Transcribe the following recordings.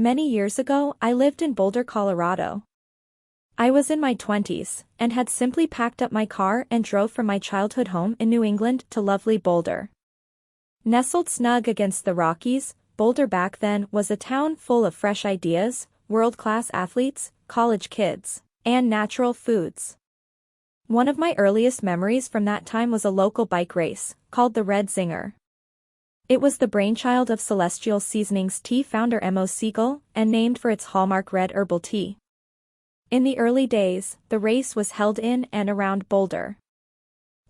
Many years ago, I lived in Boulder, Colorado. I was in my 20s, and had simply packed up my car and drove from my childhood home in New England to lovely Boulder. Nestled snug against the Rockies, Boulder back then was a town full of fresh ideas, world-class athletes, college kids, and natural foods. One of my earliest memories from that time was a local bike race, called the Red Zinger. It was the brainchild of Celestial Seasonings tea founder M.O. Siegel, and named for its hallmark red herbal tea. In the early days, the race was held in and around Boulder.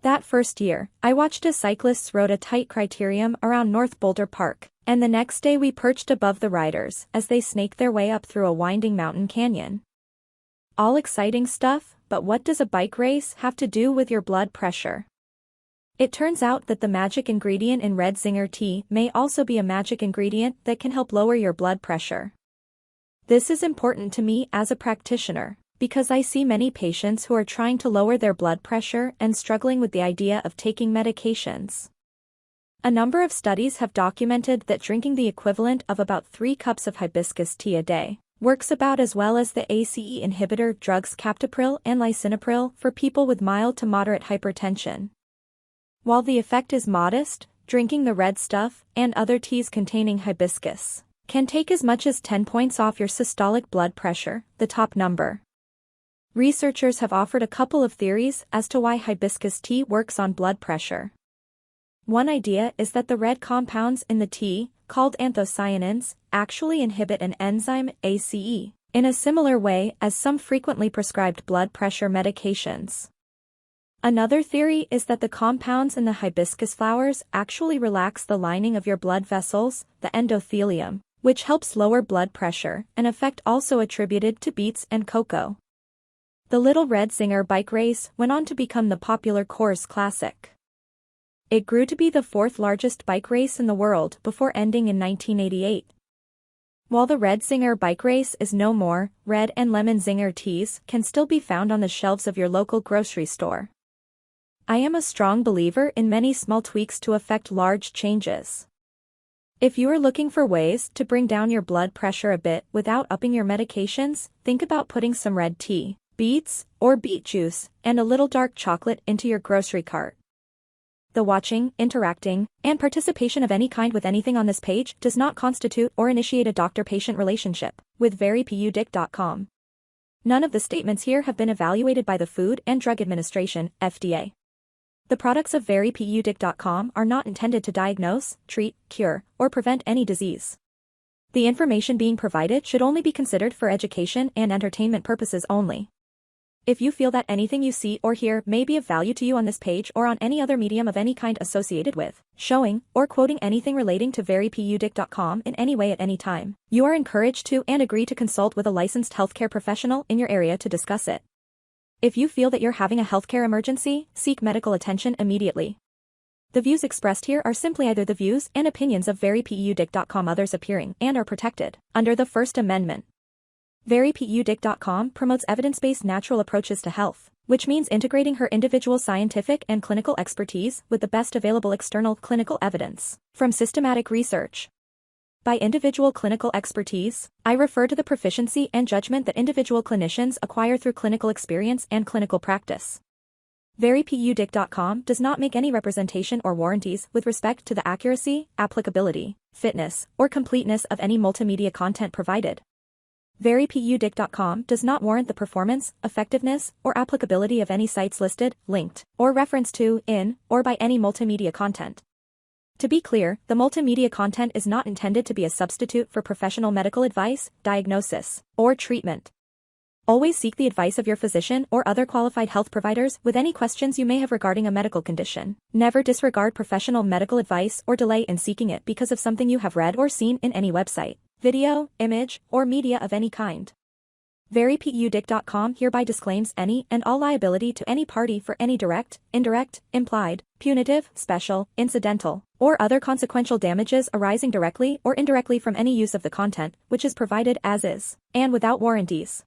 That first year, I watched as cyclists rode a tight criterium around North Boulder Park, and the next day we perched above the riders as they snaked their way up through a winding mountain canyon. All exciting stuff, but what does a bike race have to do with your blood pressure? It turns out that the magic ingredient in Red Zinger tea may also be a magic ingredient that can help lower your blood pressure. This is important to me as a practitioner, because I see many patients who are trying to lower their blood pressure and struggling with the idea of taking medications. A number of studies have documented that drinking the equivalent of about 3 cups of hibiscus tea a day works about as well as the ACE inhibitor drugs captopril and lisinopril for people with mild to moderate hypertension. While the effect is modest, drinking the red stuff and other teas containing hibiscus can take as much as 10 points off your systolic blood pressure, the top number. Researchers have offered a couple of theories as to why hibiscus tea works on blood pressure. One idea is that the red compounds in the tea, called anthocyanins, actually inhibit an enzyme, ACE, in a similar way as some frequently prescribed blood pressure medications. Another theory is that the compounds in the hibiscus flowers actually relax the lining of your blood vessels, the endothelium, which helps lower blood pressure, an effect also attributed to beets and cocoa. The Little Red Zinger bike race went on to become the popular course classic. It grew to be the 4th largest bike race in the world before ending in 1988. While the Red Zinger bike race is no more, red and lemon zinger teas can still be found on the shelves of your local grocery store. I am a strong believer in many small tweaks to affect large changes. If you are looking for ways to bring down your blood pressure a bit without upping your medications, think about putting some red tea, beets, or beet juice, and a little dark chocolate into your grocery cart. The watching, interacting, and participation of any kind with anything on this page does not constitute or initiate a doctor-patient relationship with verypudic.com. None of the statements here have been evaluated by the Food and Drug Administration, FDA. The products of verypudic.com are not intended to diagnose, treat, cure, or prevent any disease. The information being provided should only be considered for education and entertainment purposes only. If you feel that anything you see or hear may be of value to you on this page or on any other medium of any kind associated with, showing, or quoting anything relating to verypudic.com in any way at any time, you are encouraged to and agree to consult with a licensed healthcare professional in your area to discuss it. If you feel that you're having a healthcare emergency, seek medical attention immediately. The views expressed here are simply either the views and opinions of verypudic.com, others appearing and are protected under the First Amendment. Verypudic.com promotes evidence-based natural approaches to health, which means integrating her individual scientific and clinical expertise with the best available external clinical evidence from systematic research. By individual clinical expertise, I refer to the proficiency and judgment that individual clinicians acquire through clinical experience and clinical practice. Verypudic.com does not make any representation or warranties with respect to the accuracy, applicability, fitness, or completeness of any multimedia content provided. Verypudic.com does not warrant the performance, effectiveness, or applicability of any sites listed, linked, or referenced to, in, or by any multimedia content. To be clear, the multimedia content is not intended to be a substitute for professional medical advice, diagnosis, or treatment. Always seek the advice of your physician or other qualified health providers with any questions you may have regarding a medical condition. Never disregard professional medical advice or delay in seeking it because of something you have read or seen in any website, video, image, or media of any kind. Verypudic.com hereby disclaims any and all liability to any party for any direct, indirect, implied, punitive, special, incidental, or other consequential damages arising directly or indirectly from any use of the content, which is provided as is, and without warranties.